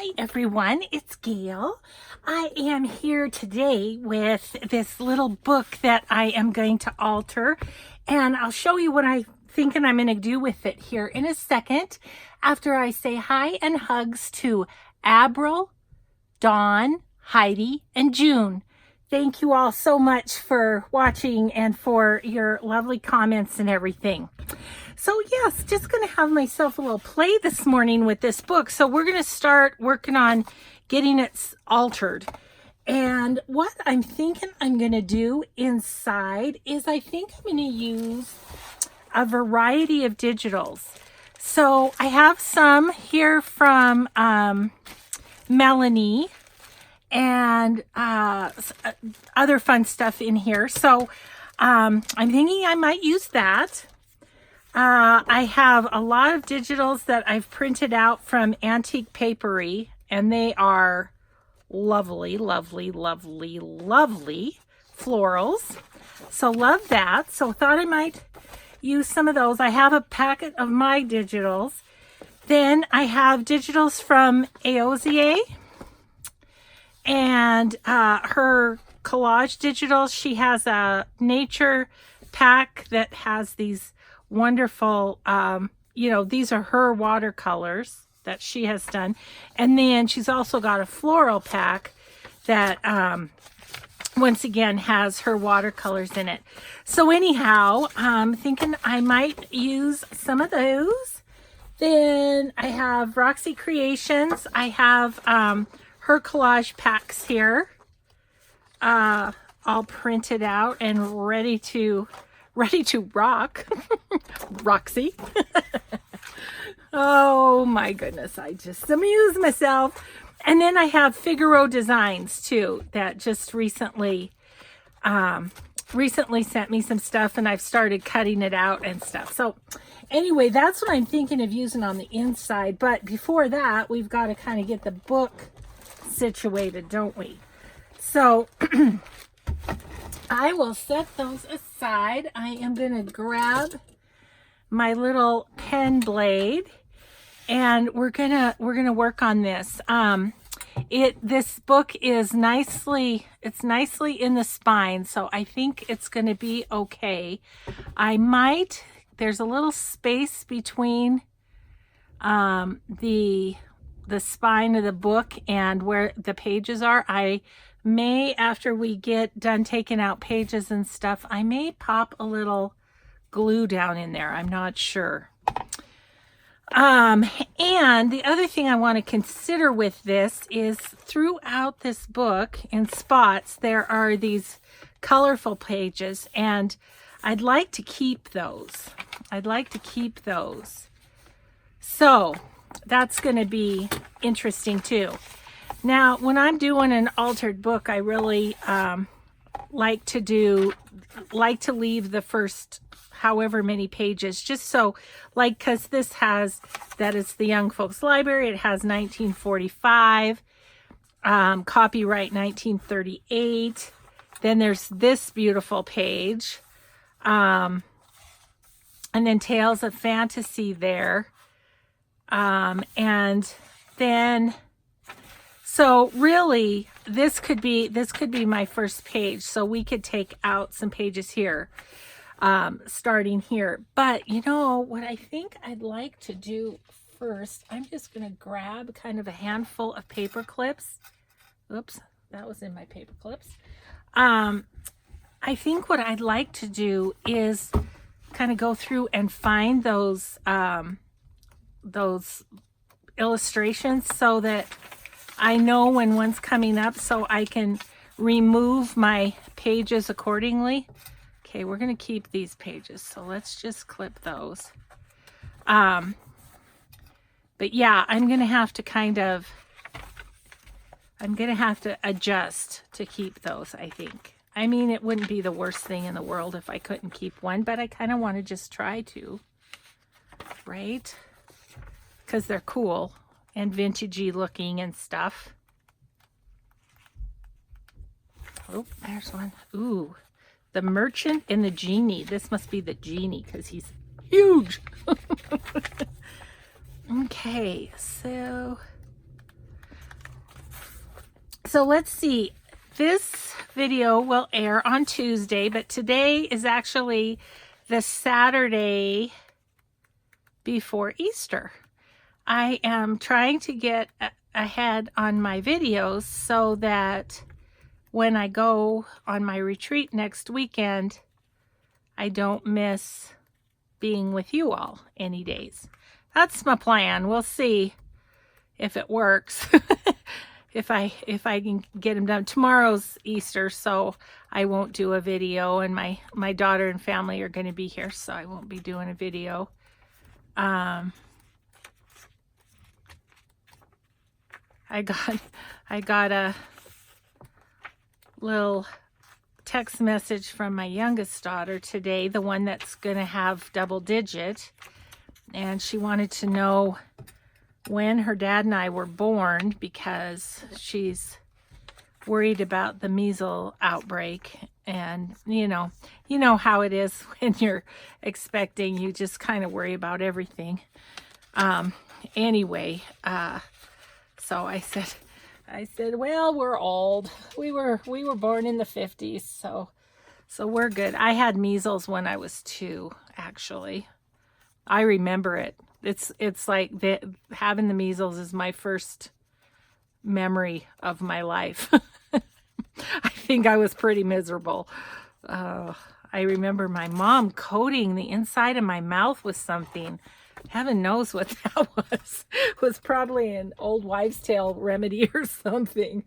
Hi everyone, it's Gail. I am here today with this little book that I am going to alter, and I'll show you what I'm thinking I'm going to do with it here in a second after I say hi and hugs to Abril, Dawn, Heidi, and June. Thank you all so much for watching and for your lovely comments and everything. So yes, just going to have myself a little play this morning with this book. So we're going to start working on getting it altered. And what I'm thinking I'm going to do inside is I think I'm going to use a variety of digitals. So I have some here from Melanie and other fun stuff in here. So I'm thinking I might use that. I have a lot of digitals that I've printed out from Antique Papery, and they are lovely, lovely, lovely, lovely florals. So love that. So thought I might use some of those. I have a packet of my digitals. Then I have digitals from Aozier and her collage digitals. She has a nature pack that has these wonderful, these are her watercolors that she has done. And then she's also got a floral pack that, once again, has her watercolors in it. So anyhow, I'm thinking I might use some of those. Then I have Roxy Creations. I have her collage packs here, all printed out and ready to rock. Roxy. Oh my goodness, I just amuse myself. And then I have Figaro Designs too, that just recently sent me some stuff, and I've started cutting it out and stuff. So anyway, that's what I'm thinking of using on the inside. But before that, we've got to kind of get the book situated, don't we? So I will set those aside. I am going to grab my little pen blade, and we're gonna work on this. This book is nicely in the spine, so I think it's going to be okay. There's a little space between the spine of the book and where the pages are. I may, after we get done taking out pages and stuff, I may pop a little glue down in there. I'm not sure. And the other thing I want to consider with this is throughout this book in spots, there are these colorful pages, and I'd like to keep those. So that's going to be interesting too. Now, when I'm doing an altered book, I really like to leave the first however many pages, just so, like, because that is the Young Folks Library. It has 1945, copyright 1938. Then there's this beautiful page, and then Tales of Fantasy there, and then. So really, this could be my first page. So we could take out some pages here, starting here. But you know what I think I'd like to do first? I'm just going to grab kind of a handful of paper clips. Oops, that was in my paper clips. I think what I'd like to do is kind of go through and find those illustrations so that I know when one's coming up, so I can remove my pages accordingly. Okay, we're going to keep these pages, so let's just clip those. But yeah, I'm going to have to adjust to keep those, I think. I mean, it wouldn't be the worst thing in the world if I couldn't keep one, but I kind of want to just try to, right? Because they're cool and vintagey looking and stuff. Oh, there's one. Ooh, the Merchant and the Genie. This must be the Genie because he's huge. Okay, so So let's see. This video will air on Tuesday, but today is actually the Saturday before Easter. I am trying to get ahead on my videos so that when I go on my retreat next weekend, I don't miss being with you all any days. That's my plan. We'll see if it works. if I can get them done. Tomorrow's Easter, so I won't do a video, and my daughter and family are going to be here, so I won't be doing a video. I got a little text message from my youngest daughter today, the one that's going to have double digit, and she wanted to know when her dad and I were born because she's worried about the measles outbreak. And you know how it is when you're expecting, you just kind of worry about everything. Anyway, so I said, well, we're old. We were born in the 50s, so we're good. I had measles when I was 2, actually. I remember it. It's like having the measles is my first memory of my life. I think I was pretty miserable. I remember my mom coating the inside of my mouth with something. Heaven knows what that was. It was probably an old wives' tale remedy or something.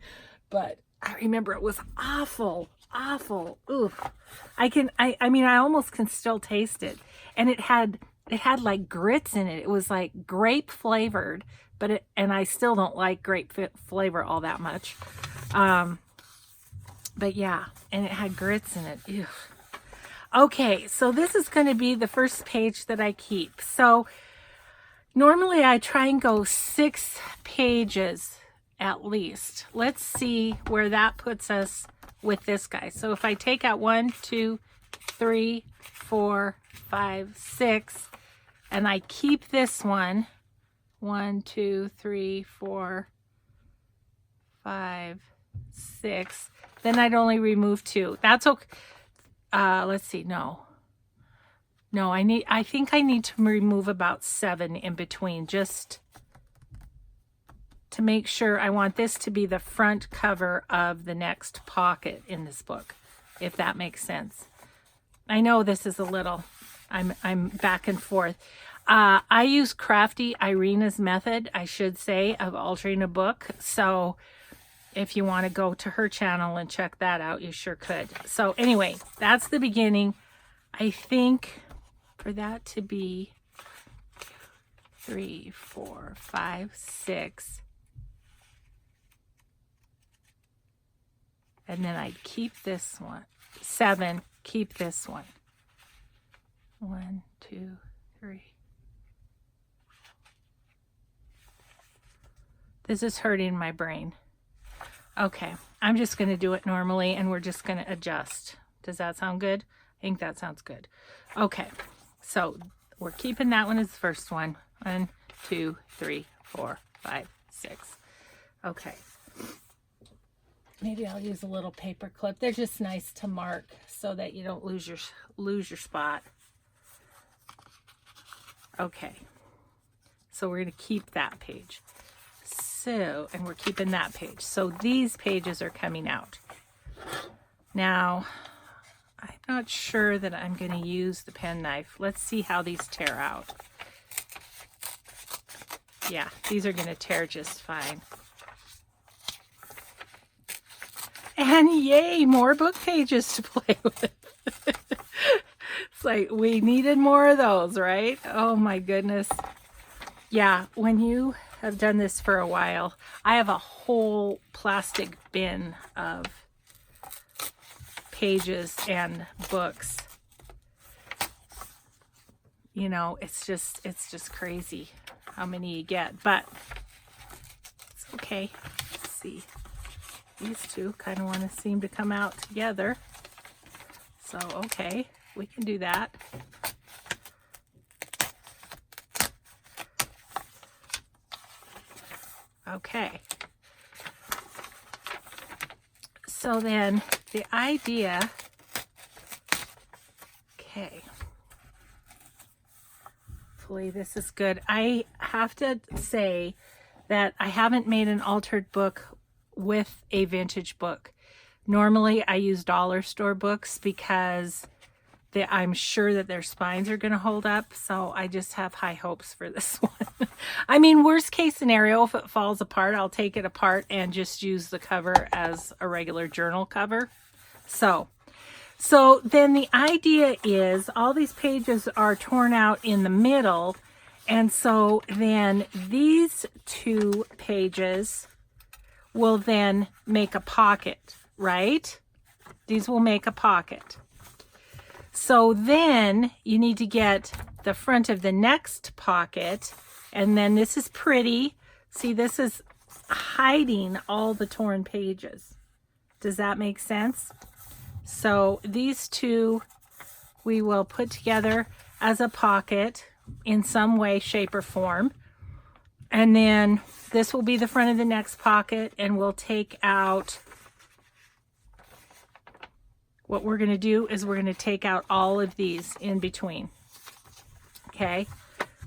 But I remember it was awful, awful. Ooh. I mean, I almost can still taste it. And it had like grits in it. It was like grape flavored, and I still don't like grape flavor all that much. But yeah, and it had grits in it. Ew. Okay, so this is going to be the first page that I keep. So normally I try and go 6 pages at least. Let's see where that puts us with this guy. So if I take out 1, 2, 3, 4, 5, 6, and I keep this one, 1, 2, 3, 4, 5, 6, then I'd only remove 2. That's okay. Let's see. No, I think I need to remove about 7 in between, just to make sure. I want this to be the front cover of the next pocket in this book, if that makes sense. I know this is a little, I'm back and forth. I use Crafty Irina's method, I should say, of altering a book. So if you want to go to her channel and check that out, you sure could. So anyway, that's the beginning. I think for that to be 3, 4, 5, 6. And then I'd keep this one. 7, keep this one. 1, 2, 3. This is hurting my brain. Okay, I'm just going to do it normally, and we're just going to adjust. Does that sound good? I think that sounds good. Okay, so we're keeping that one as the first one. 1, 2, 3, 4, 5, 6. Okay. Maybe I'll use a little paper clip. They're just nice to mark so that you don't lose your spot. Okay. So we're going to keep that page. So, and we're keeping that page. So these pages are coming out. Now, I'm not sure that I'm going to use the penknife. Let's see how these tear out. Yeah, these are going to tear just fine. And yay, more book pages to play with. It's like we needed more of those, right? Oh my goodness. Yeah, when you have done this for a while, I have a whole plastic bin of pages and books. You know, it's just crazy how many you get, but it's okay. Let's see. These two kind of want to seem to come out together. So, okay, we can do that. Okay. So then the idea, okay, hopefully this is good. I have to say that I haven't made an altered book with a vintage book. Normally I use dollar store books because I'm sure that their spines are going to hold up, so I just have high hopes for this one. I mean, worst case scenario, if it falls apart, I'll take it apart and just use the cover as a regular journal cover. So then the idea is all these pages are torn out in the middle, and so then these two pages will then make a pocket, right? These will make a pocket. So then you need to get the front of the next pocket, and then this is pretty. See, this is hiding all the torn pages. Does that make sense? So these two we will put together as a pocket in some way, shape, or form. And then this will be the front of the next pocket, and we'll take out, what we're going to do is we're going to take out all of these in between. Okay,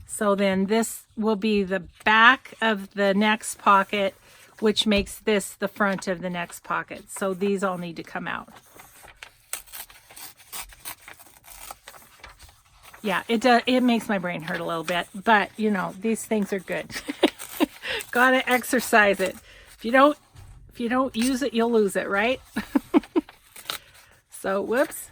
so then this will be the back of the next pocket, which makes this the front of the next pocket. So these all need to come out. Yeah, it makes my brain hurt a little bit, but you know, these things are good. Gotta exercise it. If you don't use it, you'll lose it, right? So, whoops.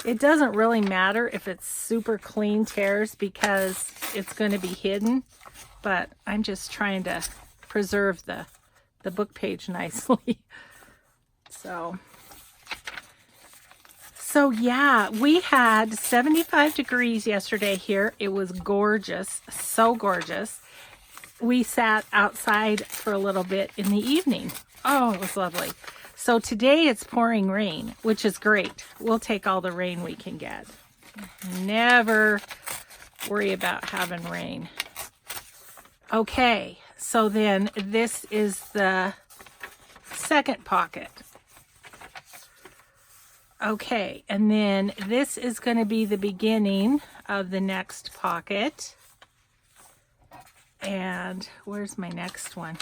It doesn't really matter if it's super clean tears because it's going to be hidden, but I'm just trying to preserve the book page nicely. So yeah, we had 75 degrees yesterday here. It was gorgeous, so gorgeous. We sat outside for a little bit in the evening. Oh, it was lovely. So today it's pouring rain, which is great. We'll take all the rain we can get. Never worry about having rain. Okay, so then this is the second pocket. Okay, and then this is going to be the beginning of the next pocket. And where's my next one?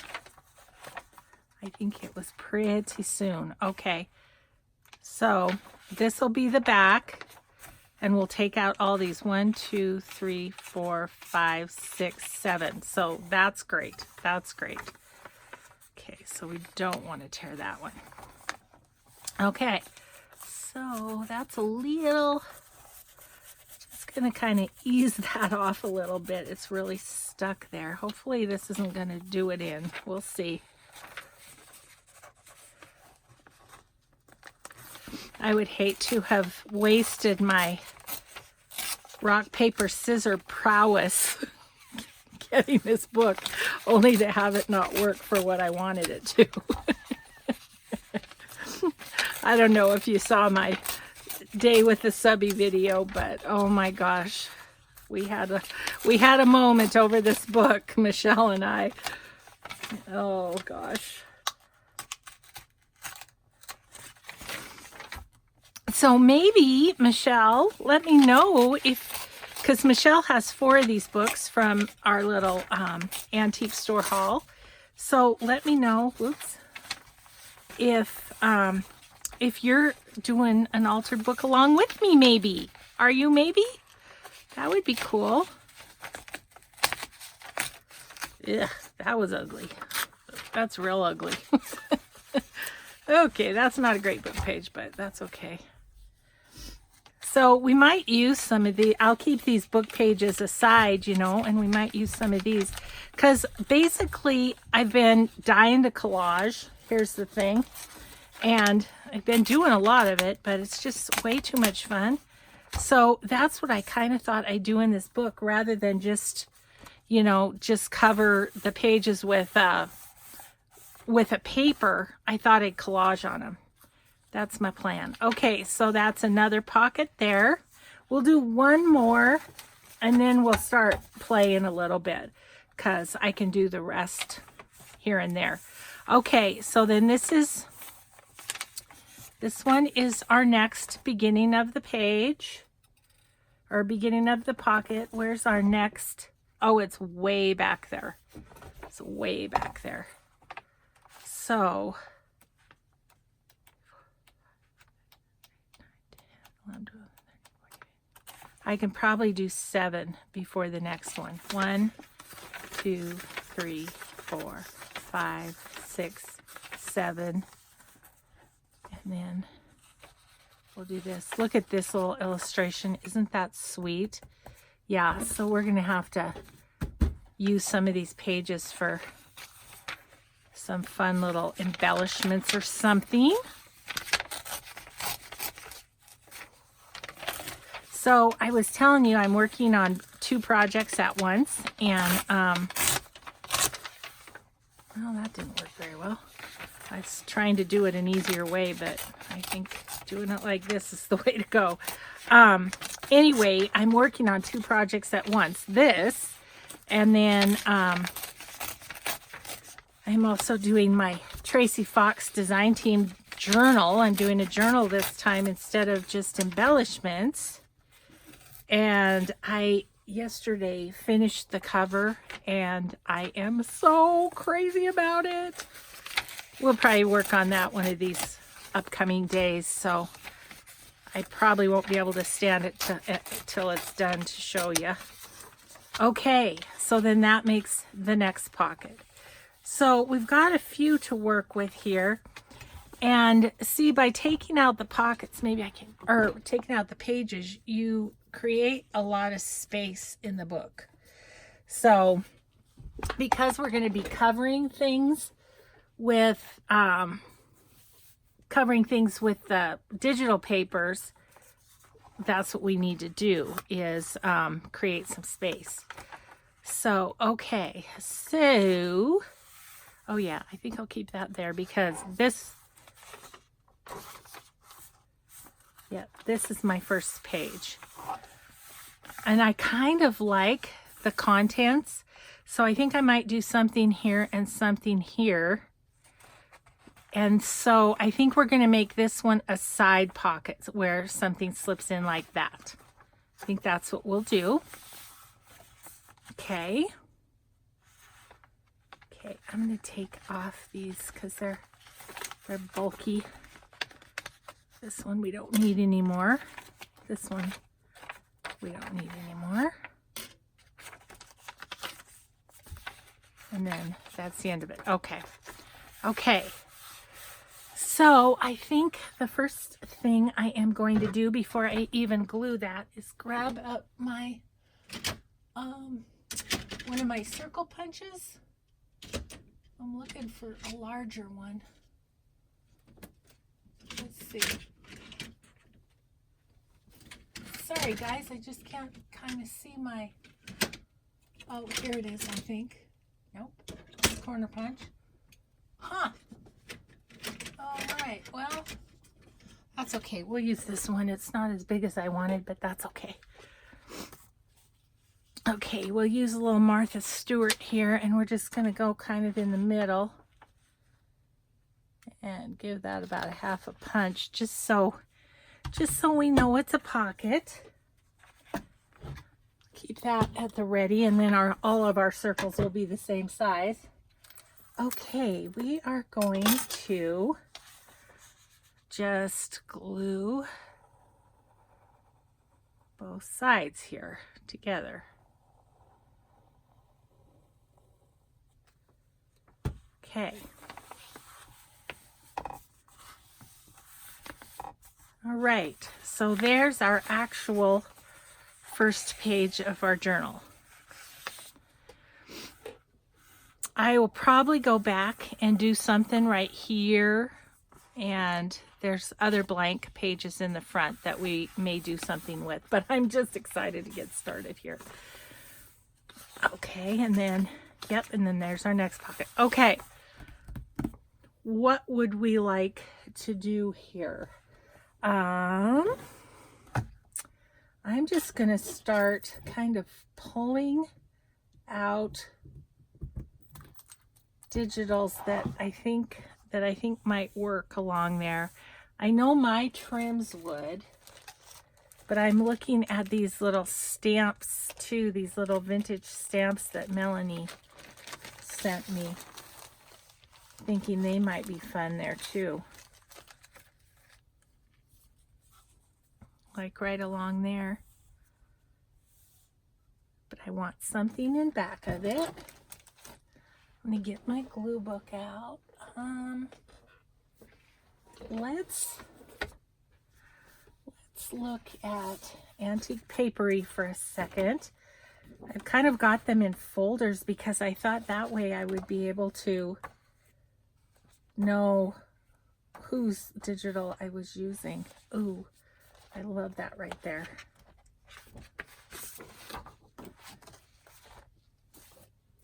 I think it was pretty soon. Okay, so this will be the back, and we'll take out all these 1, 2, 3, 4, 5, 6, 7. So that's great. That's great. Okay, so we don't want to tear that one. Okay, so that's a little, just gonna kind of ease that off a little bit. It's really stuck there. Hopefully this isn't gonna do it in. We'll see. I would hate to have wasted my rock, paper, scissor prowess getting this book only to have it not work for what I wanted it to. I don't know if you saw my day with the subby video, but oh my gosh, we had a moment over this book, Michelle and I. Oh gosh. So maybe, Michelle, let me know if, because Michelle has 4 of these books from our little antique store haul. So let me know, whoops, if you're doing an altered book along with me, maybe. Are you maybe? That would be cool. Yeah, that was ugly. That's real ugly. Okay, that's not a great book page, but that's okay. So we might use some of the, I'll keep these book pages aside, you know, and we might use some of these. Because basically, I've been dying to collage. Here's the thing. And I've been doing a lot of it, but it's just way too much fun. So that's what I kind of thought I'd do in this book, rather than just, you know, just cover the pages with a paper. I thought I'd collage on them. That's my plan. Okay, so that's another pocket there. We'll do one more, and then we'll start playing a little bit, because I can do the rest here and there. Okay, so then this one is our next beginning of the page, or beginning of the pocket. Where's our next? Oh, it's way back there. It's way back there. So, I can probably do 7 before the next one. 1, 2, 3, 4, 5, 6, 7. And then we'll do this. Look at this little illustration. Isn't that sweet? Yeah, so we're going to have to use some of these pages for some fun little embellishments or something. So I was telling you I'm working on 2 projects at once, and well, that didn't work very well. I was trying to do it an easier way, but I think doing it like this is the way to go. Anyway, I'm working on 2 projects at once. This, and then I'm also doing my Tracy Fox Design Team journal. I'm doing a journal this time instead of just embellishments. And I yesterday finished the cover, and I am so crazy about it. We'll probably work on that one of these upcoming days, so I probably won't be able to stand it till it's done to show you. Okay, so then that makes the next pocket. So we've got a few to work with here. And see, by taking out the pockets, maybe I can, or taking out the pages, you create a lot of space in the book. So because we're going to be covering things with the digital papers, that's what we need to do, is create some space. So okay, so oh yeah, I think I'll keep that there, because this is my first page. And I kind of like the contents, so I think I might do something here and something here. And so I think we're going to make this one a side pocket where something slips in like that. I think that's what we'll do. Okay. Okay, I'm going to take off these because they're bulky. This one we don't need anymore. This one we don't need anymore. And then that's the end of it. Okay. Okay. So I think the first thing I am going to do before I even glue that is grab up my one of my circle punches. I'm looking for a larger one. Let's see. Sorry guys, I just can't kind of see my, oh, here it is, I think. Nope, corner punch. Huh. All right, well, that's okay. We'll use this one. It's not as big as I wanted, but that's okay. Okay, we'll use a little Martha Stewart here, and we're just going to go kind of in the middle and give that about a half a punch, just so we know it's a pocket. Keep that at the ready, and then all of our circles will be the same size. Okay, we are going to just glue both sides here together. Okay. All right, so there's our actual first page of our journal. I will probably go back and do something right here, and there's other blank pages in the front that we may do something with, but I'm just excited to get started here. Okay, and then, yep, and then there's our next pocket. Okay, what would we like to do here? I'm just going to start kind of pulling out digitals that I think might work along there. I know my trims would, but I'm looking at these little stamps too, these little vintage stamps that Melanie sent me, thinking they might be fun there too. Like right along there. But I want something in back of it. Let me get my glue book out. Let's look at Antique Papery for a second. I've kind of got them in folders because I thought that way I would be able to know whose digital I was using. Ooh, I love that right there.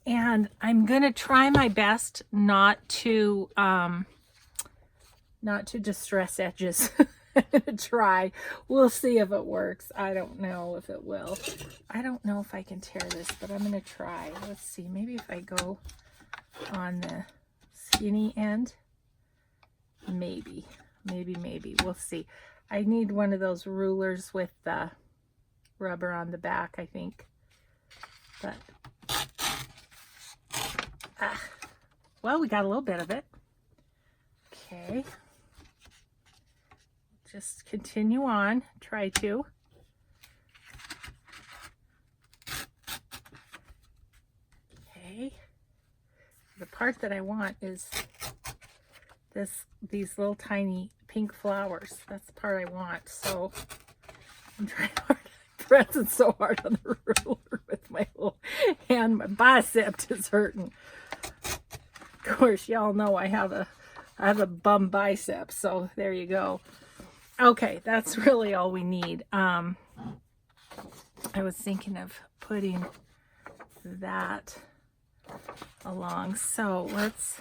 And I'm going to try my best not to distress edges. I'm going to try. We'll see if it works. I don't know if it will. I don't know if I can tear this, but I'm going to try. Let's see. Maybe if I go on the skinny end. Maybe. We'll see. I need one of those rulers with the rubber on the back, I think. But well, we got a little bit of it. Okay. Just continue on. Try to. Okay. The part that I want is these little tiny pink flowers. That's the part I want. So I'm trying hard. Pressing so hard on the ruler with my little hand. My bicep is hurting. Of course, y'all know I have a bum bicep, so there you go. Okay, that's really all we need. I was thinking of putting that along. So let's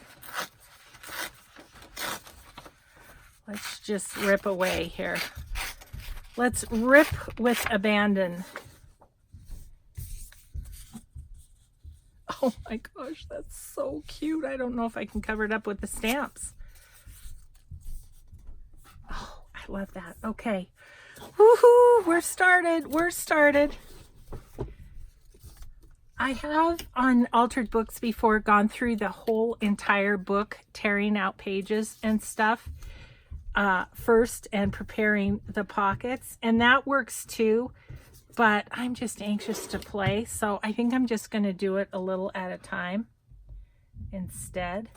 just rip away here. Let's rip with abandon. Oh my gosh, that's so cute. I don't know if I can cover it up with the stamps. Oh, I love that. Okay. Woohoo! We're started. I have on Altered Books before gone through the whole entire book, tearing out pages and stuff first and preparing the pockets, and that works too. But I'm just anxious to play, so I think I'm just going to do it a little at a time instead.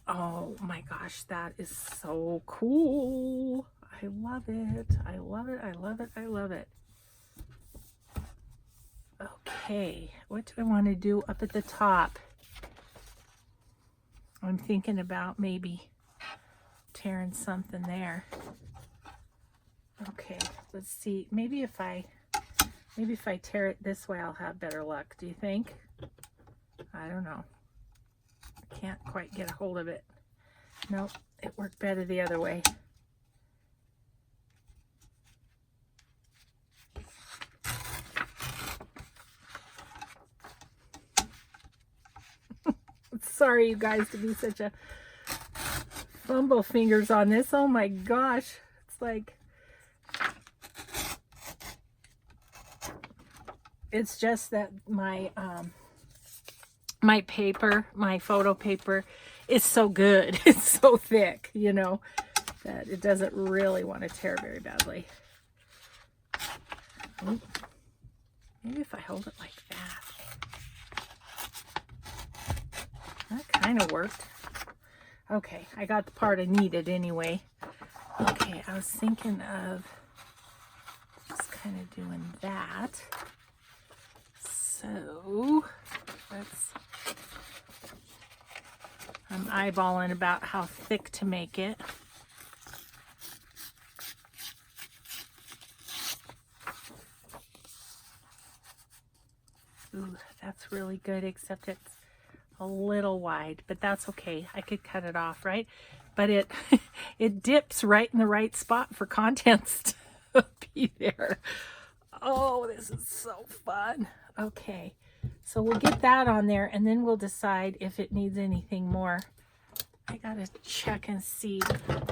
Oh my gosh, that is so cool. I love it. I love it. Okay, what do I want to do up at the top? I'm thinking about maybe tearing something there. Okay, let's see. Maybe if I tear it this way, I'll have better luck. Do you think? I don't know. I can't quite get a hold of it. Nope, it worked better the other way. Sorry, you guys, to be such a fumble fingers on this. Oh my gosh, it's like, it's just that my my paper, my photo paper is so good. It's so thick, you know, that it doesn't really want to tear very badly. Ooh. Maybe if I hold it like that. That kind of worked. Okay, I got the part I needed anyway. Okay, I was thinking of just kind of doing that. So I'm eyeballing about how thick to make it. Ooh, that's really good, except it's a little wide, but that's okay. I could cut it off, right? But it it dips right in the right spot for contents to be there. Oh, this is so fun. Okay, So we'll get that on there, and then we'll decide if it needs anything more. I gotta check and see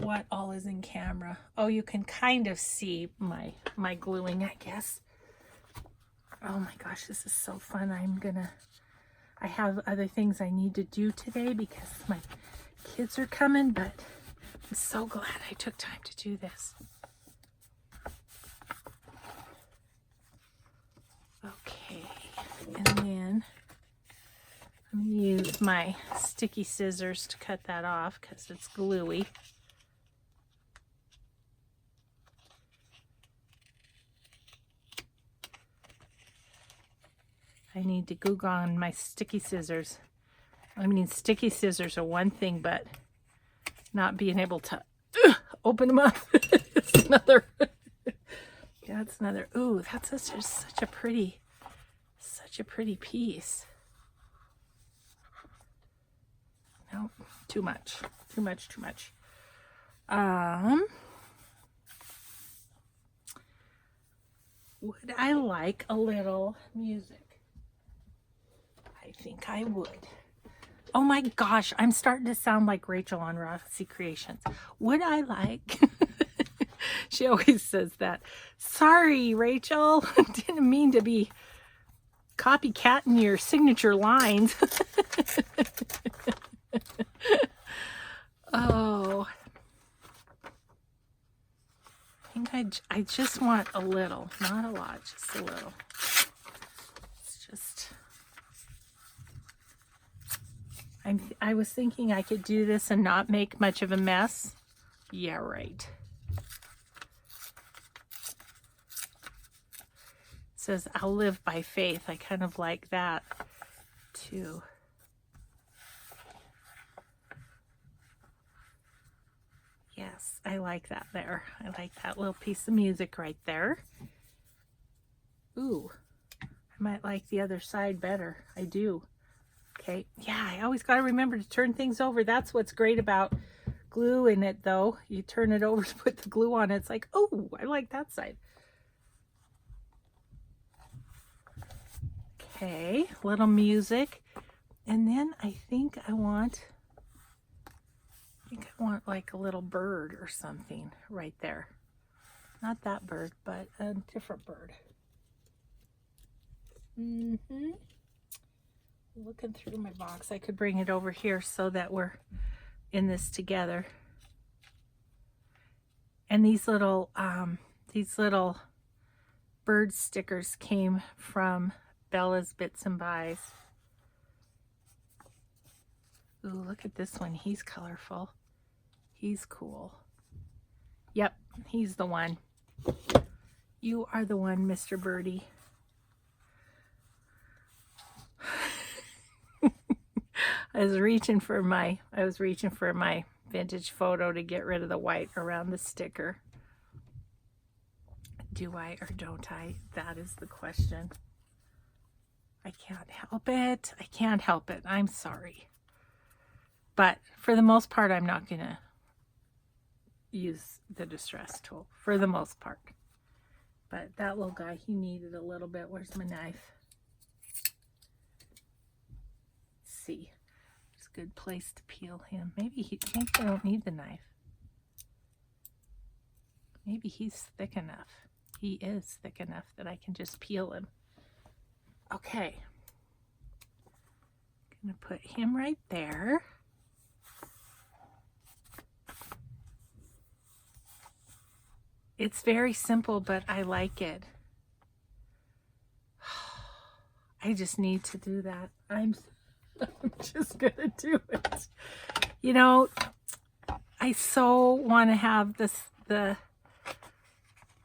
what all is in camera. Oh, you can kind of see my gluing, I guess. Oh my gosh, this is so fun. I have other things I need to do today because my kids are coming, but I'm so glad I took time to do this. Okay, and then I'm going to use my sticky scissors to cut that off because it's gluey. I need to glue on my sticky scissors. I mean, sticky scissors are one thing, but not being able to open them up is another. Yeah, it's another. Ooh, that's just such a pretty piece. No, too much. Would I like a little music? I think I would. Oh my gosh, I'm starting to sound like Rachel on Rossi Creations. Would I like... She always says that. Sorry, Rachel. Didn't mean to be copycatting your signature lines. Oh. I think I just want a little, not a lot, just a little. It's just... I was thinking I could do this and not make much of a mess. Yeah, right. It says, I'll live by faith. I kind of like that too. Yes, I like that there. I like that little piece of music right there. Ooh, I might like the other side better. I do. Okay, yeah, I always got to remember to turn things over. That's what's great about glue in it, though. You turn it over to put the glue on. It's like, oh, I like that side. Okay, little music. And then I think I want like a little bird or something right there. Not that bird, but a different bird. Looking through my box, I could bring it over here so that we're in this together. And these little bird stickers came from Bella's Bits and Buys. Ooh, look at this one. He's colorful. He's cool. Yep, he's the one. You are the one, Mr. Birdie. I was reaching for my vintage photo to get rid of the white around the sticker. Do I or don't I? That is the question. I can't help it. I can't help it. I'm sorry. But for the most part, I'm not going to use the distress tool. For the most part. But that little guy, he needed a little bit. Where's my knife? Let's see. It's a good place to peel him. Maybe I don't need the knife. Maybe he's thick enough. He is thick enough that I can just peel him. Okay. I'm going to put him right there. It's very simple, but I like it. I just need to do that. I'm just going to do it. You know, I so want to have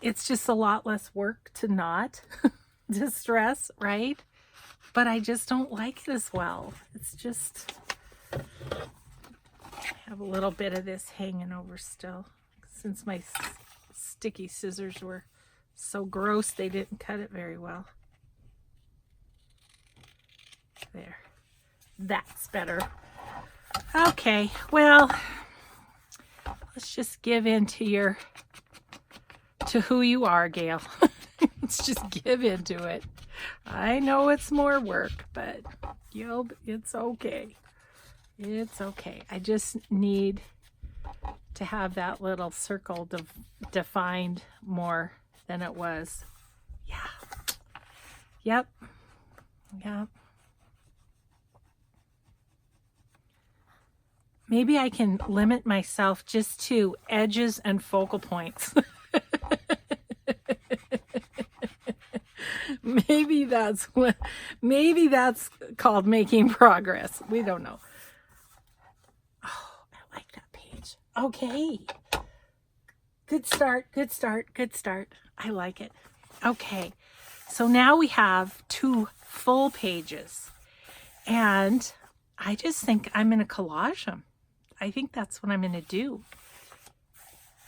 it's just a lot less work to not distress, right? But I just don't like it as well. It's just, I have a little bit of this hanging over still. Since my sticky scissors were so gross, they didn't cut it very well. There. That's better. Okay, well, let's just give in to who you are, Gail. Let's just give into it. I know it's more work, but it's okay. It's okay. I just need to have that little circle defined more than it was. Yeah. Yep. Yep. Maybe I can limit myself just to edges and focal points. Maybe that's called making progress. We don't know. Oh, I like that page. Okay. Good start, good start, good start. I like it. Okay. So now we have 2 full pages. And I just think I'm going to collage them. I think that's what I'm going to do.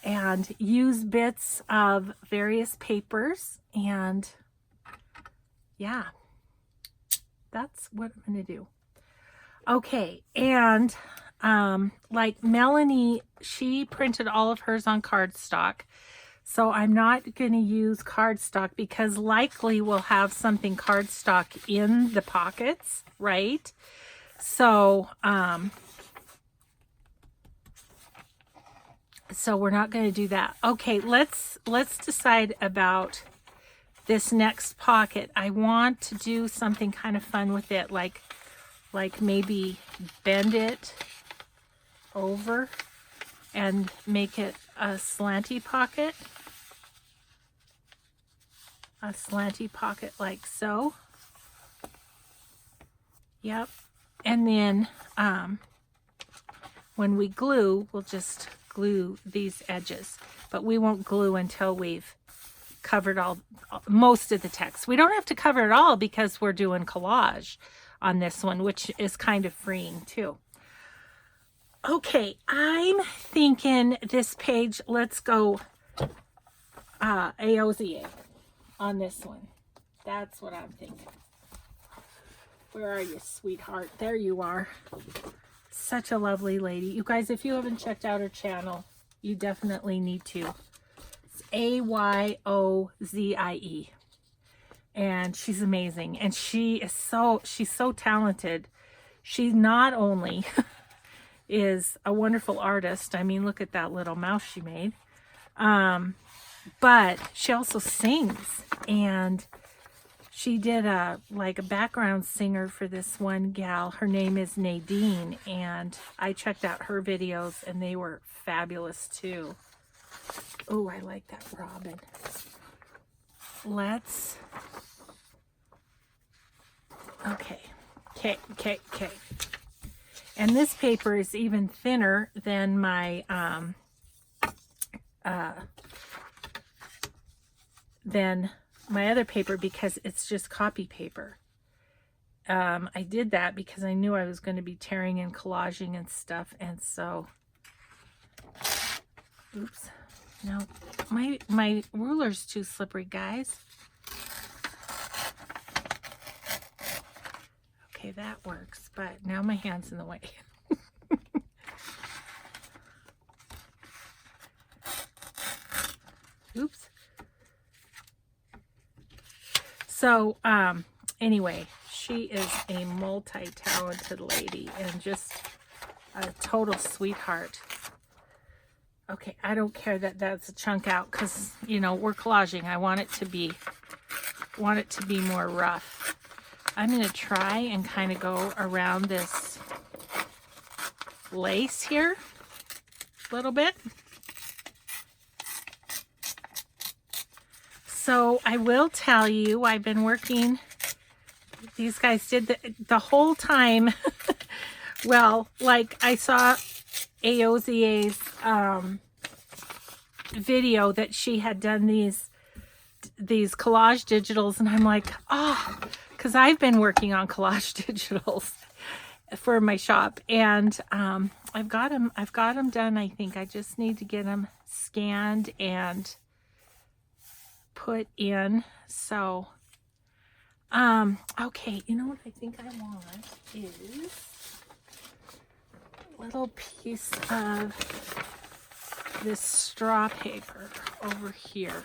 And use bits of various papers, and yeah, that's what I'm going to do. Okay, and like Melanie, she printed all of hers on cardstock. So I'm not going to use cardstock because likely we'll have something cardstock in the pockets, right? So, so we're not going to do that. Okay, let's decide about this next pocket. I want to do something kind of fun with it, like maybe bend it over and make it a slanty pocket. A slanty pocket like so. Yep. And then when we glue, we'll just glue these edges, but we won't glue until we've covered most of the text. We don't have to cover it all because we're doing collage on this one, which is kind of freeing too. Okay, I'm thinking this page, let's go AOZA on this one. That's what I'm thinking. Where are you, sweetheart? There you are. Such a lovely lady. You guys, if you haven't checked out her channel, you definitely need to. It's AYOZIE. And she's amazing. And she's so talented. She not only is a wonderful artist. I mean, look at that little mouse she made. But she also sings, and she did a background singer for this one gal. Her name is Nadine, and I checked out her videos and they were fabulous too. Oh, I like that robin. Okay. And this paper is even thinner than my other paper because it's just copy paper. I did that because I knew I was going to be tearing and collaging and stuff, and so oops, no, my ruler's too slippery, guys. Okay, that works, but now my hand's in the way. Oops. So, anyway, she is a multi-talented lady and just a total sweetheart. Okay, I don't care that that's a chunk out because, you know, we're collaging. I want it to be more rough. I'm going to try and kind of go around this lace here a little bit. So I will tell you, I've been working, these guys did the whole time. Well, like I saw AOZA's video that she had done these collage digitals, and I'm like, oh, because I've been working on collage digitals for my shop, and I've got them done. I think I just need to get them scanned and put in. So okay, you know what I think I want is a little piece of this straw paper over here.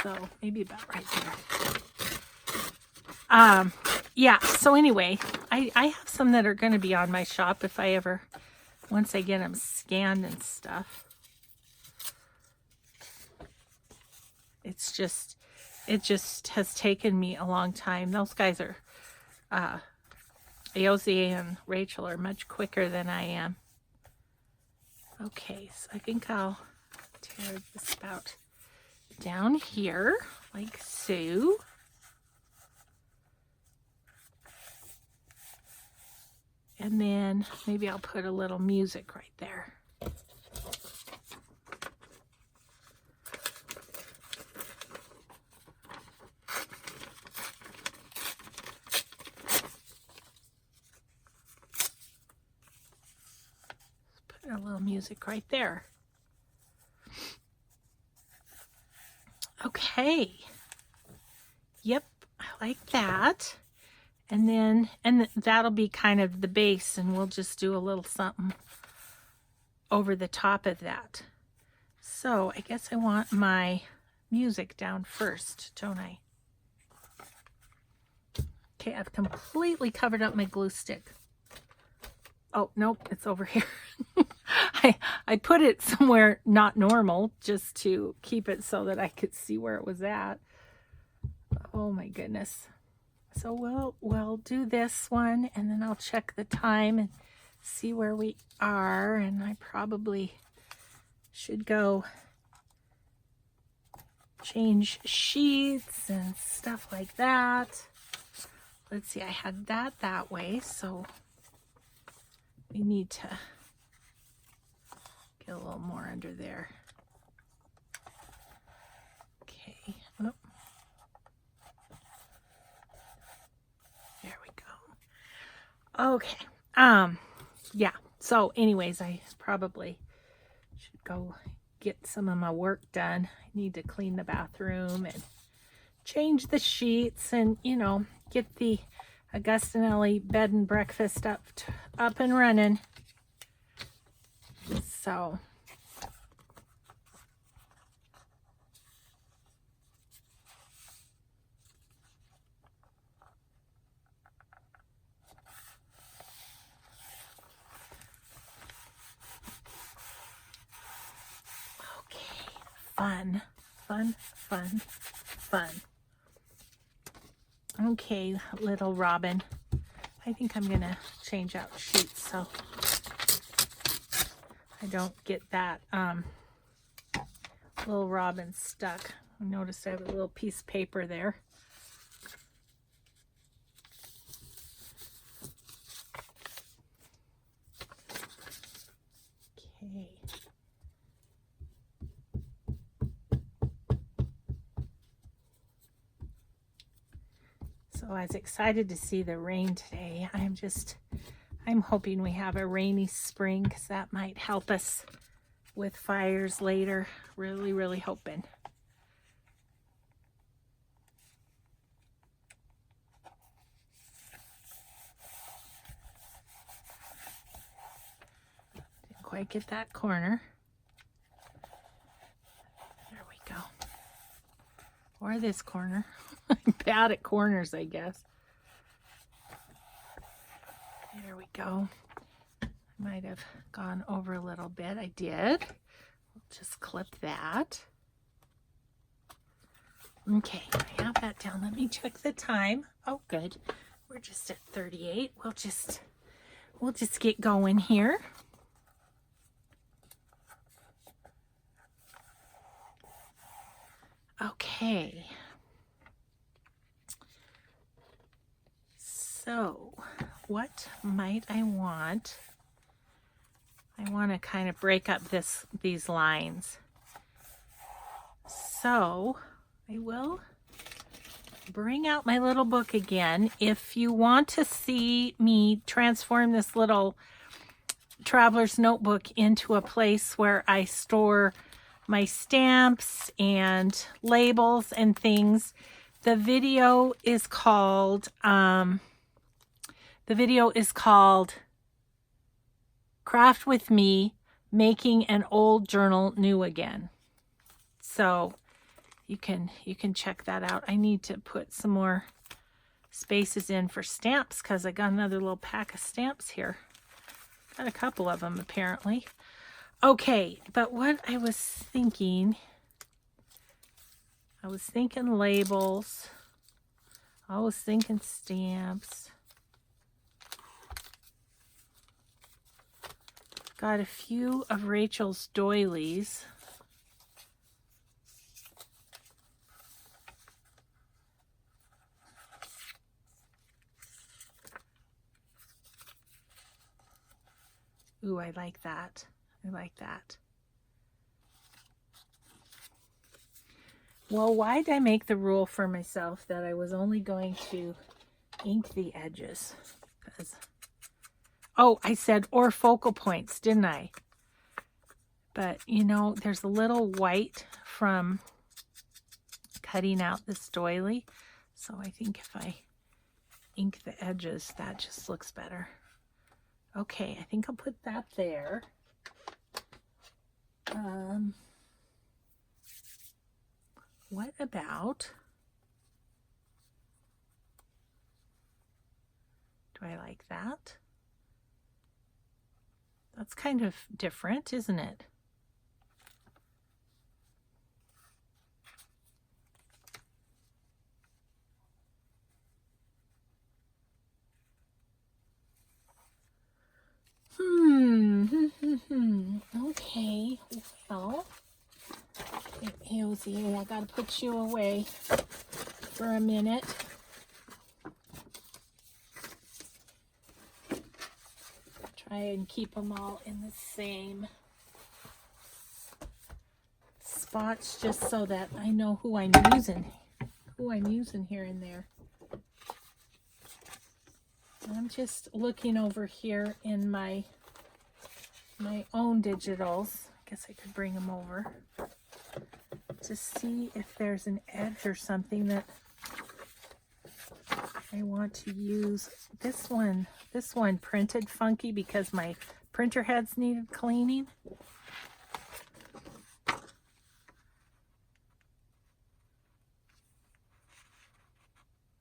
So maybe about right there. Yeah, so anyway, I have some that are going to be on my shop if I ever, once I get them scanned and stuff. It's just, it just has taken me a long time. Those guys are, Aozi and Rachel are much quicker than I am. Okay, so I think I'll tear this spout down here, like so. And then maybe I'll put a little music right there. Put a little music right there. Okay. Yep, I like that. And then, that'll be kind of the base, and we'll just do a little something over the top of that. So I guess I want my music down first, don't I? Okay, I've completely covered up my glue stick. Oh, nope, it's over here. I put it somewhere not normal just to keep it so that I could see where it was at. Oh my goodness. So we'll do this one, and then I'll check the time and see where we are. And I probably should go change sheets and stuff like that. Let's see, I had that way, so we need to get a little more under there. Okay. Oh. There we go. Okay. Yeah. So anyways, I probably should go get some of my work done. I need to clean the bathroom and change the sheets and, you know, get the Augustinelli bed and breakfast up and running. So fun. Okay, little Robin. I think I'm gonna change out sheets so I don't get that little Robin stuck. I noticed I have a little piece of paper there. Okay. So I was excited to see the rain today. I'm hoping we have a rainy spring because that might help us with fires later. Really hoping. Didn't quite get that corner. There we go. Or this corner. I'm bad at corners, I guess. There we go. I might have gone over a little bit. I did. We'll just clip that. Okay, I have that down. Let me check the time. Oh, good. We're just at 38. We'll just get going here. Okay. So, what might I want? I want to kind of break up these lines. So, I will bring out my little book again. If you want to see me transform this little traveler's notebook into a place where I store my stamps and labels and things, the video is called Craft with Me, Making an Old Journal New Again. So you can check that out. I need to put some more spaces in for stamps because I got another little pack of stamps here. Got a couple of them apparently. Okay, but what I was thinking labels. I was thinking stamps. Got a few of Rachel's doilies. Ooh, I like that. I like that. Well, why did I make the rule for myself that I was only going to ink the edges? Because, oh, I said or focal points, didn't I? But, you know, there's a little white from cutting out this doily. So I think if I ink the edges, that just looks better. Okay, I think I'll put that there. What about, do I like that? That's kind of different, isn't it? Okay, well, Hailsy, I gotta put you away for a minute. Try and keep them all in the same spots just so that I know who I'm using here and there. I'm just looking over here in my own digitals. I guess I could bring them over to see if there's an edge or something that I want to use. This one printed funky because my printer heads needed cleaning.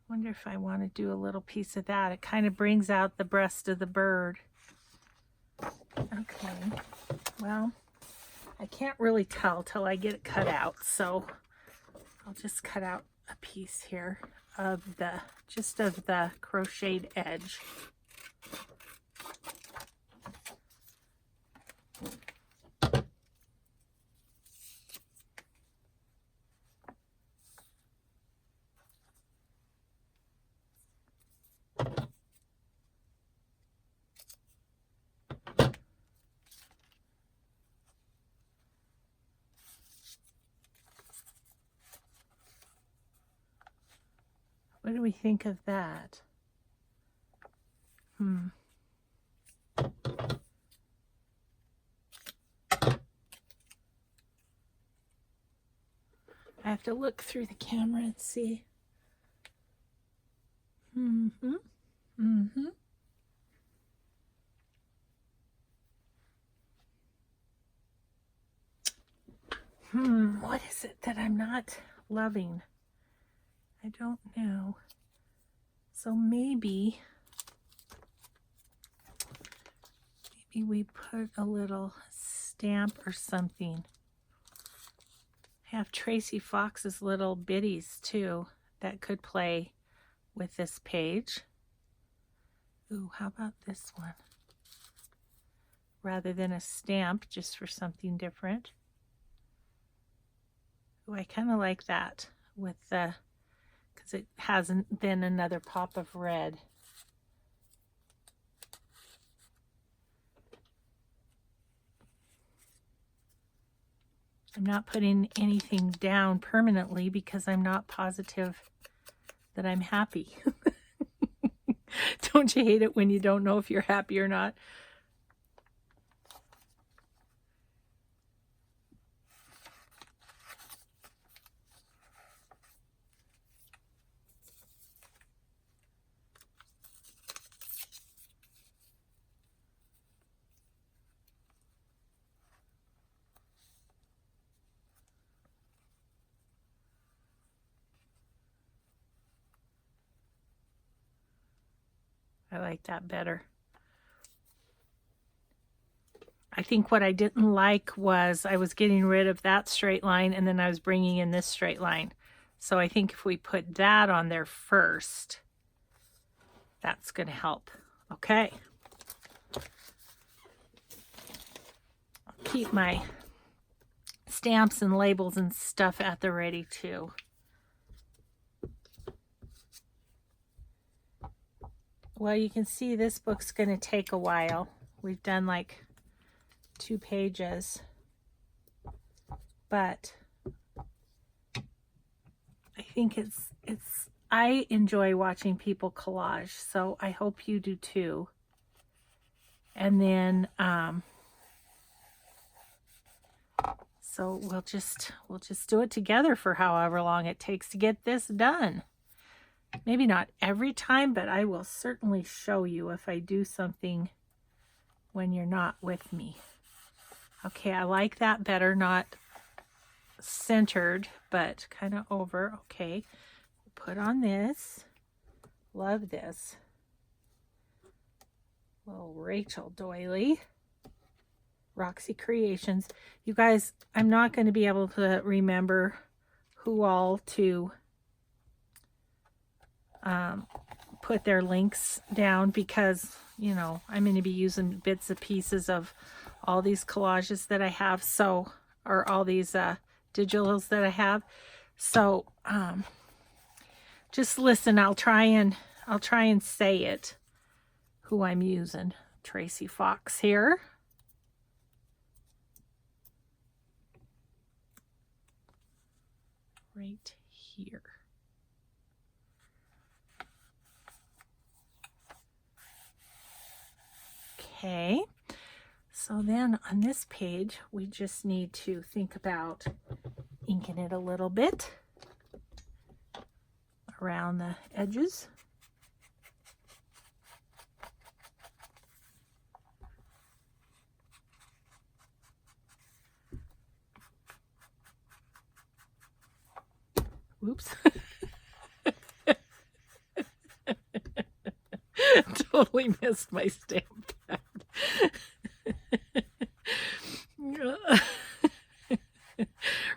Wonder if I want to do a little piece of that. It kind of brings out the breast of the bird. Okay, well, I can't really tell till I get it cut out, so I'll just cut out a piece here of the crocheted edge. What do we think of that? I have to look through the camera and see. What is it that I'm not loving? I don't know. So maybe we put a little stamp or something. I have Tracy Fox's little bitties too that could play with this page. Ooh, how about this one? Rather than a stamp, just for something different. Ooh, I kind of like that with the, because it hasn't been another pop of red. I'm not putting anything down permanently because I'm not positive that I'm happy. Don't you hate it when you don't know if you're happy or not? I like that better. I think what I didn't like was I was getting rid of that straight line and then I was bringing in this straight line. So I think if we put that on there first, that's going to help. Okay. I'll keep my stamps and labels and stuff at the ready too. Well, you can see this book's going to take a while. We've done like 2 pages, but I think I enjoy watching people collage, so I hope you do too. And then so we'll just do it together for however long it takes to get this done. Maybe not every time, but I will certainly show you if I do something when you're not with me. Okay, I like that better, not centered, but kind of over. Okay, put on this. Love this. Little Rachel doily. Roxy Creations. You guys, I'm not going to be able to remember who all to put their links down because, you know, I'm going to be using bits and pieces of all these collages that I have, so, or all these digitals that I have. So just listen. I'll try and say it, who I'm using. Tracy Fox here. Right here. Okay, so then on this page, we just need to think about inking it a little bit around the edges. Oops. Totally missed my stamp pad.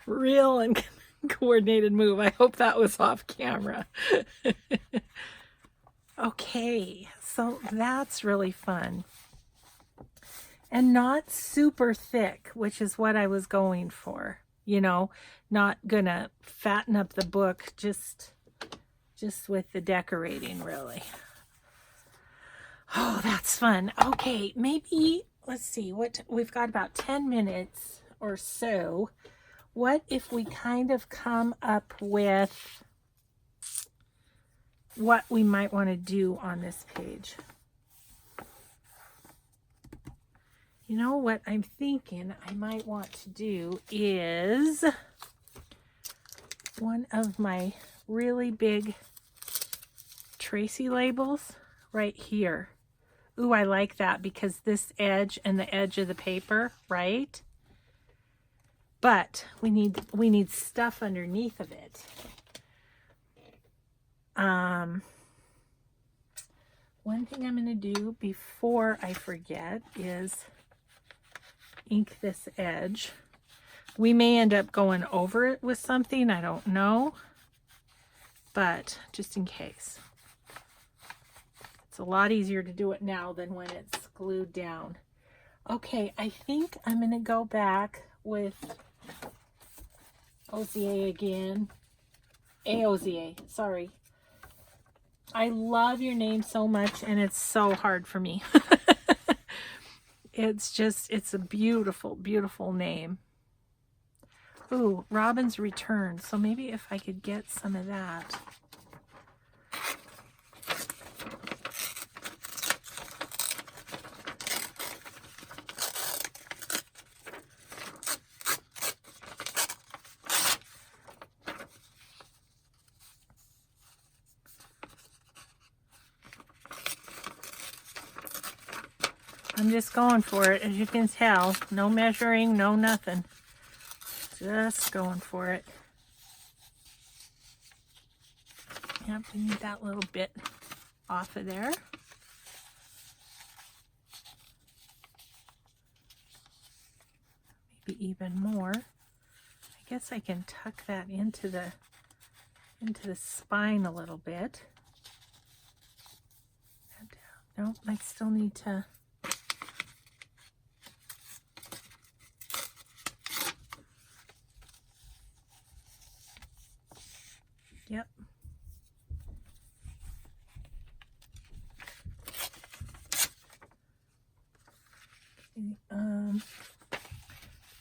Real and coordinated move. I hope that was off camera. Okay, so that's really fun. And not super thick, which is what I was going for. You know, not gonna fatten up the book, just with the decorating, really. Oh, that's fun. Okay, maybe, let's see, what we've got about 10 minutes or so. What if we kind of come up with what we might want to do on this page? You know what I'm thinking I might want to do is one of my really big Tracy labels right here. Ooh, I like that because this edge and the edge of the paper, right? But we need stuff underneath of it. One thing I'm going to do before I forget is ink this edge. We may end up going over it with something, I don't know, but just in case. It's a lot easier to do it now than when it's glued down. Okay, I think I'm going to go back with OZA again. AOZA, sorry. I love your name so much, and it's so hard for me. It's a beautiful, beautiful name. Ooh, Robin's Return. So maybe if I could get some of that. I'm just going for it, as you can tell. No measuring, no nothing. Just going for it. Yep, we need that little bit off of there. even more. I guess I can tuck that into the spine a little bit. Nope, I still need to. Yep.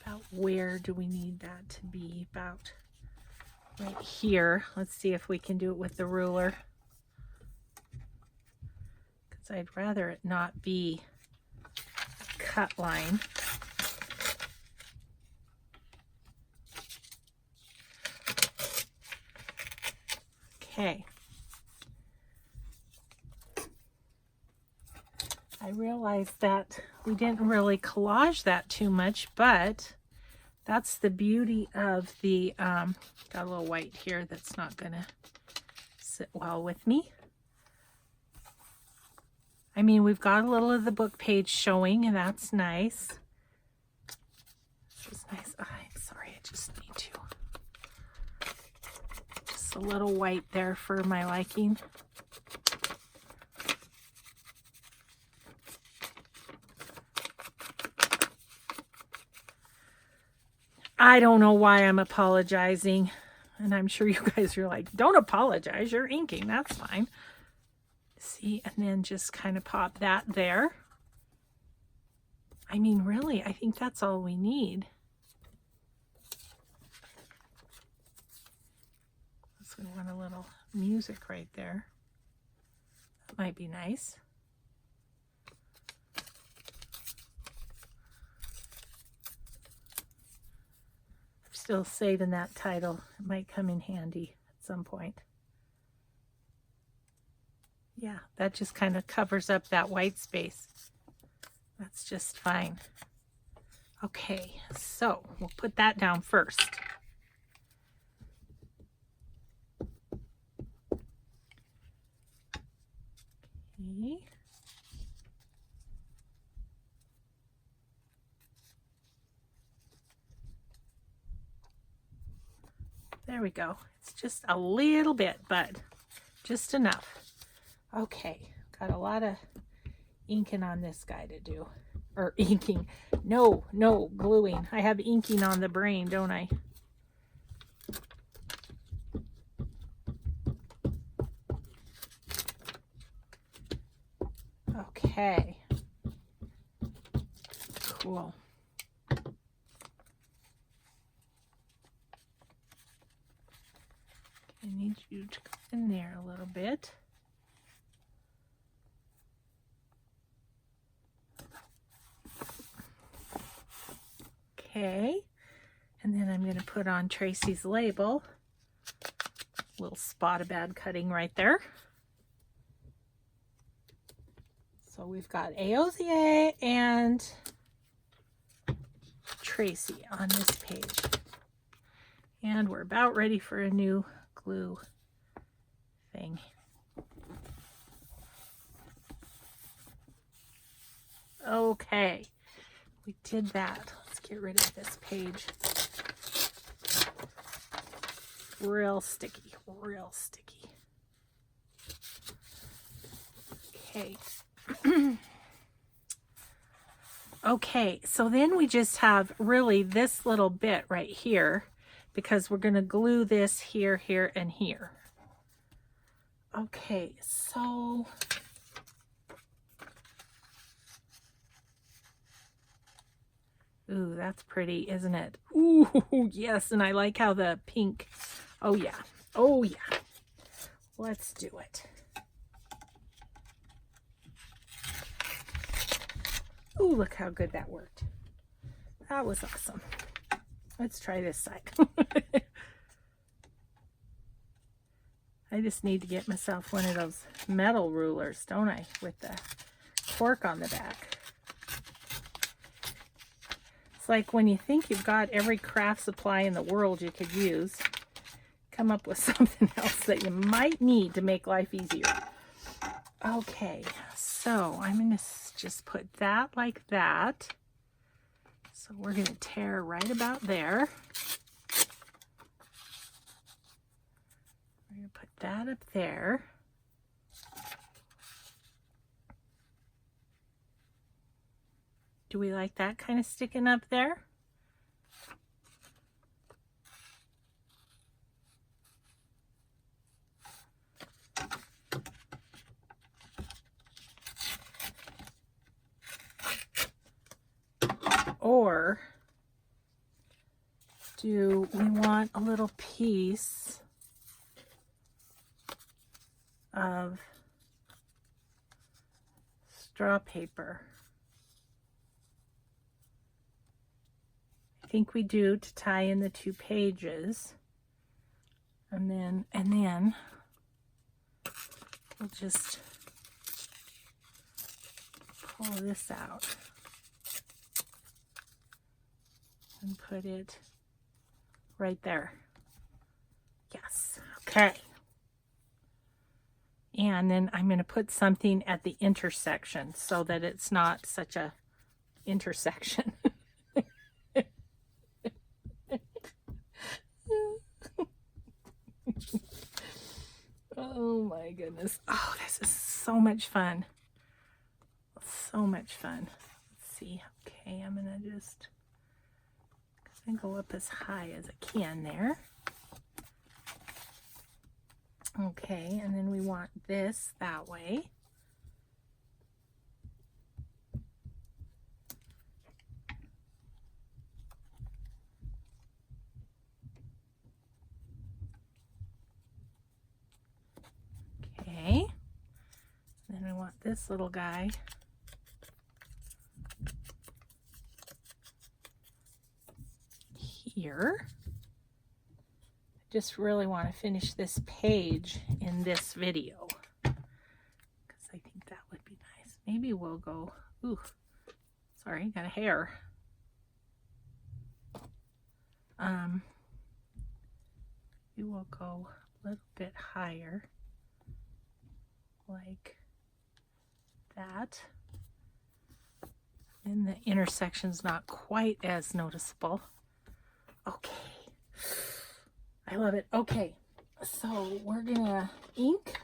About where do we need that to be? About right here. Let's see if we can do it with the ruler. Because I'd rather it not be a cut line. Okay. I realized that we didn't really collage that too much, but that's the beauty of the, got a little white here that's not gonna sit well with me. I mean, we've got a little of the book page showing, and that's nice. This is nice. Oh, I'm sorry, I just need to. Just a little white there for my liking. I don't know why I'm apologizing. And I'm sure you guys are like, don't apologize. You're inking. That's fine. See, and then just kind of pop that there. I mean, really, I think that's all we need. That's going to want a little music right there. That might be nice. Still saving that title. It might come in handy at some point. Yeah, that just kind of covers up that white space. That's just fine. Okay, so we'll put that down first. Okay. There we go. It's just a little bit, but just enough. Okay, got a lot of inking on this guy to do. Or inking. No, gluing. I have inking on the brain, don't I? Okay. Cool. I need you to go in there a little bit. Okay, and then I'm going to put on Tracy's label. Little spot of bad cutting right there. So we've got Aosia and Tracy on this page. And we're about ready for a new glue thing. Okay, we did that. Let's get rid of this page. Real sticky, real sticky. Okay. Okay, so then we just have really this little bit right here, because we're going to glue this here, here, and here. Okay, so ooh, that's pretty, isn't it? Ooh, yes, and I like how the pink, oh yeah, let's do it. Ooh, look how good that worked. That was awesome. Let's try this side. I just need to get myself one of those metal rulers, don't I? With the cork on the back. It's like when you think you've got every craft supply in the world you could use, come up with something else that you might need to make life easier. Okay, so I'm going to just put that like that. So we're going to tear right about there. We're going to put that up there. Do we like that kind of sticking up there? Or do we want a little piece of straw paper? I think we do, to tie in the 2 pages. And then we'll just pull this out and put it right there. Yes, okay. And then I'm going to put something at the intersection so that it's not such a intersection. Oh my goodness. Oh, this is so much fun. So much fun. Let's see. Okay, I'm going to just go up as high as I can there. Okay, and then we want this that way. Okay, then we want this little guy here. I just really want to finish this page in this video because I think that would be nice. Maybe we'll go, ooh, sorry, got a hair. We will go a little bit higher, like that. And the intersection's not quite as noticeable. Okay, I love it. Okay, so we're gonna ink.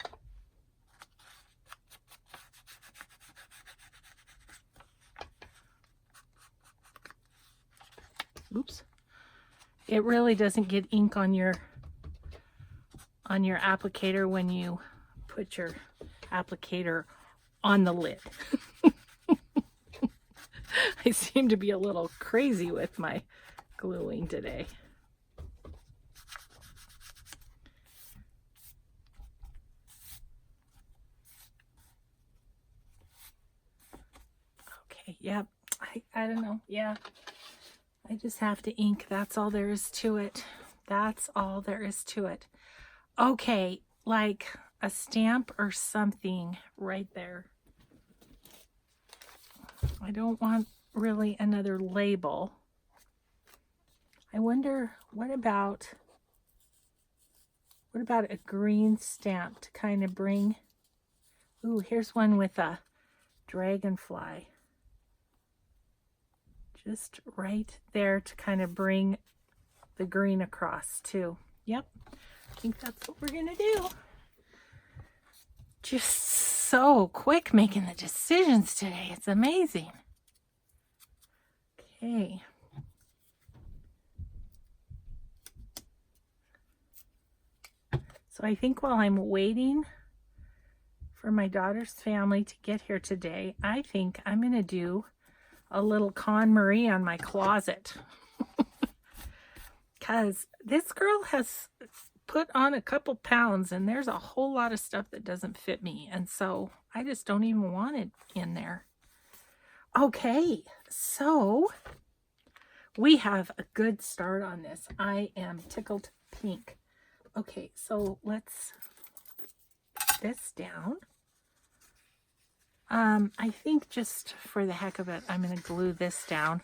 Oops. It really doesn't get ink on your applicator when you put your applicator on the lid. I seem to be a little crazy with my gluing today. Okay, yep. I don't know. Yeah. I just have to ink. That's all there is to it. That's all there is to it. Okay, like a stamp or something right there. I don't want really another label. I wonder, what about a green stamp to kind of bring, ooh, here's one with a dragonfly. Just right there to kind of bring the green across too. Yep, I think that's what we're gonna do. Just so quick making the decisions today. It's amazing. Okay. So I think while I'm waiting for my daughter's family to get here today, I think I'm gonna do a little Con Marie on my closet. Because this girl has put on a couple pounds and there's a whole lot of stuff that doesn't fit me. And so I just don't even want it in there. Okay, so we have a good start on this. I am tickled pink. Okay, so let's put this down. I think just for the heck of it, I'm going to glue this down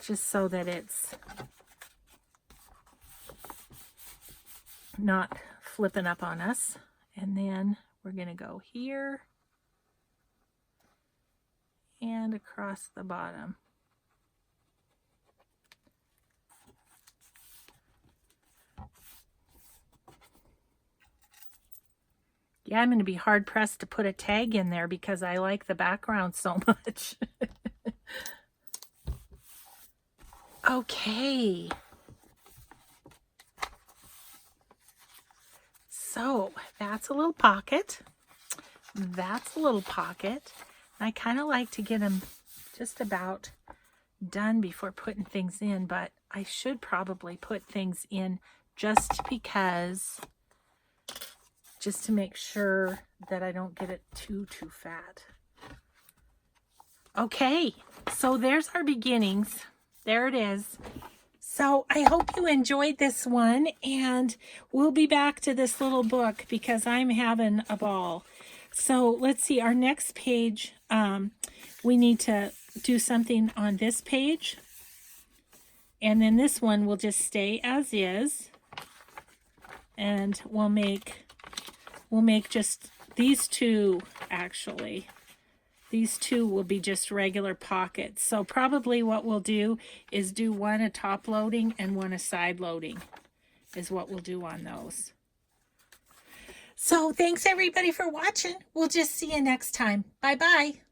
just so that it's not flipping up on us. And then we're going to go here and across the bottom. Yeah, I'm going to be hard pressed to put a tag in there because I like the background so much. Okay. So that's a little pocket. That's a little pocket. I kind of like to get them just about done before putting things in, but I should probably put things in just because, just to make sure that I don't get it too fat. Okay, so there's our beginnings. There it is. So I hope you enjoyed this one, and we'll be back to this little book because I'm having a ball. So let's see, our next page, we need to do something on this page. And then this one will just stay as is. And we'll make just these two, actually. These two will be just regular pockets. So probably what we'll do is do one a top loading and one a side loading is what we'll do on those. So thanks everybody for watching. We'll just see you next time. Bye-bye.